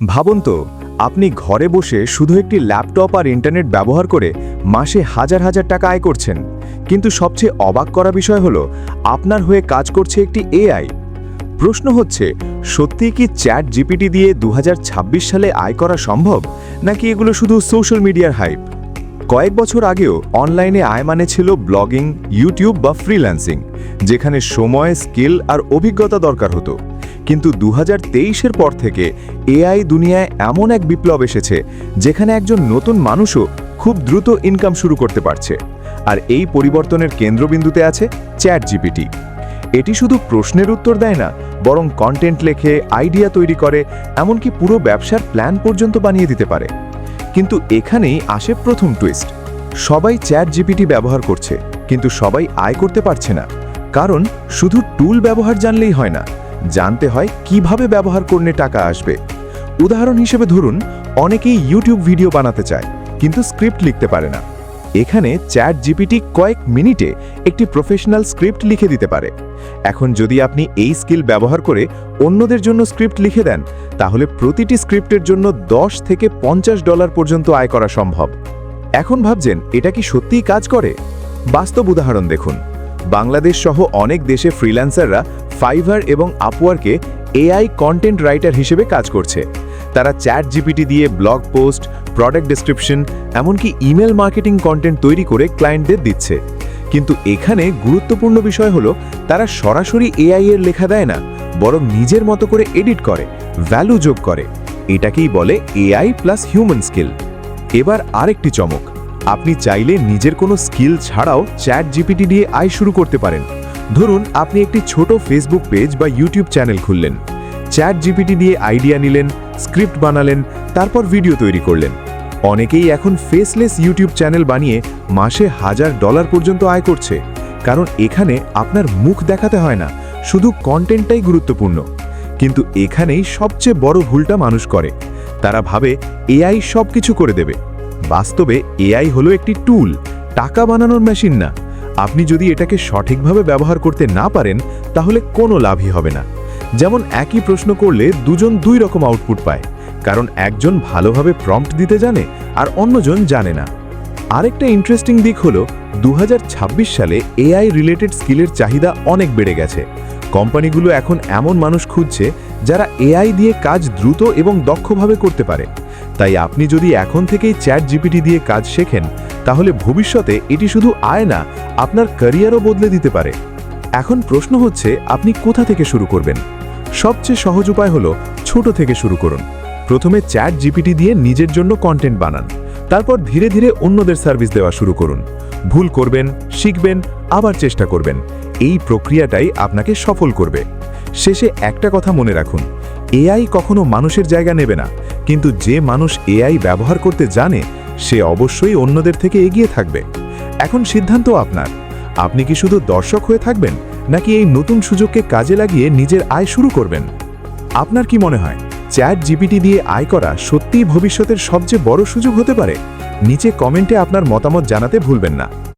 ভাবুন তো, আপনি ঘরে বসে শুধু একটি ল্যাপটপ আর ইন্টারনেট ব্যবহার করে মাসে হাজার হাজার টাকা আয় করছেন, কিন্তু সবচেয়ে অবাক করা বিষয় হলো আপনার হয়ে কাজ করছে একটি এআই। প্রশ্ন হচ্ছে, সত্যিই কি চ্যাট জিপিটি দিয়ে 2026 সালে আয় করা সম্ভব, নাকি এগুলো শুধু সোশ্যাল মিডিয়ার হাইপ? কয়েক বছর আগেও অনলাইনে আয় মানে ছিল ব্লগিং, ইউটিউব বা ফ্রিল্যান্সিং, যেখানে সময়, স্কিল আর অভিজ্ঞতা দরকার হতো। কিন্তু 2023-এর পর থেকে এআই দুনিয়ায় এমন এক বিপ্লব এসেছে যেখানে একজন নতুন মানুষও খুব দ্রুত ইনকাম শুরু করতে পারছে। আর এই পরিবর্তনের কেন্দ্রবিন্দুতে আছে চ্যাট জিপিটি। এটি শুধু প্রশ্নের উত্তর দেয় না, বরং কন্টেন্ট লেখে, আইডিয়া তৈরি করে, এমনকি পুরো ব্যবসার প্ল্যান পর্যন্ত বানিয়ে দিতে পারে। কিন্তু এখানেই আসে প্রথম টুইস্ট। সবাই চ্যাট জিপিটি ব্যবহার করছে, কিন্তু সবাই আয় করতে পারছে না। কারণ শুধু টুল ব্যবহার জানলেই হয় না, জানতে হয় কিভাবে ব্যবহার করলে টাকা আসবে। উদাহরণ হিসেবে ধরুন, অনেকেই ইউটিউব ভিডিও বানাতে চায়, কিন্তু স্ক্রিপ্ট লিখতে পারে না। এখানে চ্যাট জিপিটি কয়েক মিনিটে একটি প্রফেশনাল স্ক্রিপ্ট লিখে দিতে পারে। এখন যদি আপনি এই স্কিল ব্যবহার করে অন্যদের জন্য স্ক্রিপ্ট লিখে দেন, তাহলে প্রতিটি স্ক্রিপ্টের জন্য $10 থেকে $50 পর্যন্ত আয় করা সম্ভব। এখন ভাবছেন, এটা কি সত্যিই কাজ করে? বাস্তব উদাহরণ দেখুন। বাংলাদেশ সহ অনেক দেশে ফ্রিল্যান্সাররা ফাইভার এবং আপওয়ার্কে এআই কন্টেন্ট রাইটার হিসেবে কাজ করছে। তারা চ্যাট জিপিটি দিয়ে ব্লগ পোস্ট, প্রোডাক্ট ডেসক্রিপশন, এমনকি ইমেল মার্কেটিং কন্টেন্ট তৈরি করে ক্লায়েন্টদের দিচ্ছে। কিন্তু এখানে গুরুত্বপূর্ণ বিষয় হলো, তারা সরাসরি এআই এর লেখা দেয় না, বরং নিজের মতো করে এডিট করে, ভ্যালু যোগ করে। এটাকেই বলে এআই প্লাস হিউম্যান স্কিল। এবার আরেকটি চমক, আপনি চাইলে নিজের কোনো স্কিল ছাড়াও চ্যাট জিপিটি দিয়ে আয় শুরু করতে পারেন। ধরুন, আপনি একটি ছোট ফেসবুক পেজ বা ইউটিউব চ্যানেল খুললেন, চ্যাট জিপিটি দিয়ে আইডিয়া নিলেন, স্ক্রিপ্ট বানালেন, তারপর ভিডিও তৈরি করলেন। অনেকেই এখন ফেসলেস ইউটিউব চ্যানেল বানিয়ে মাসে $1000 পর্যন্ত আয় করছে। কারণ এখানে আপনার মুখ দেখাতে হয় না, শুধু কন্টেন্টটাই গুরুত্বপূর্ণ। কিন্তু এখানেই সবচেয়ে বড় ভুলটা মানুষ করে। তারা ভাবে এআই সব কিছু করে দেবে। বাস্তবে এআই হলো একটি টুল, টাকা বানানোর মেশিন না। আপনি যদি এটাকে সঠিকভাবে ব্যবহার করতে না পারেন, তাহলে কোনো লাভই হবে না। যেমন একই প্রশ্ন করলে দুজন দুই রকম আউটপুট পায়, কারণ একজন ভালোভাবে প্রম্পট দিতে জানে আর অন্যজন জানে না। আরেকটা ইন্টারেস্টিং দিক হলো, 2026 সালে এআই রিলেটেড স্কিলের চাহিদা অনেক বেড়ে গেছে। কোম্পানিগুলো এখন এমন মানুষ খুঁজছে যারা এআই দিয়ে কাজ দ্রুত এবং দক্ষভাবে করতে পারে। তাই আপনি যদি এখন থেকেই চ্যাট জিপিটি দিয়ে কাজ শেখেন, তাহলে ভবিষ্যতে এটি শুধু আয় না, আপনার ক্যারিয়ারও বদলে দিতে পারে। এখন প্রশ্ন হচ্ছে, আপনি কোথা থেকে শুরু করবেন? সবচেয়ে সহজ উপায় হলো, ছোট থেকে শুরু করুন। প্রথমে চ্যাট জিপিটি দিয়ে নিজের জন্য কন্টেন্ট বানান, তারপর ধীরে ধীরে অন্যদের সার্ভিস দেওয়া শুরু করুন। ভুল করবেন, শিখবেন, আবার চেষ্টা করবেন। এই প্রক্রিয়াটাই আপনাকে সফল করবে। শেষে একটা কথা মনে রাখুন, এআই কখনো মানুষের জায়গা নেবে না, কিন্তু যে মানুষ এআই ব্যবহার করতে জানে, সে অবশ্যই অন্যদের থেকে এগিয়ে থাকবে। এখন সিদ্ধান্ত আপনার। আপনি কি শুধু দর্শক হয়ে থাকবেন, নাকি এই নতুন সুযোগকে কাজে লাগিয়ে নিজের আয় শুরু করবেন? আপনার কি মনে হয়, চ্যাট জিপিটি দিয়ে আয় করা সত্যিই ভবিষ্যতের সবচেয়ে বড় সুযোগ হতে পারে? নিচে কমেন্টে আপনার মতামত জানাতে ভুলবেন না।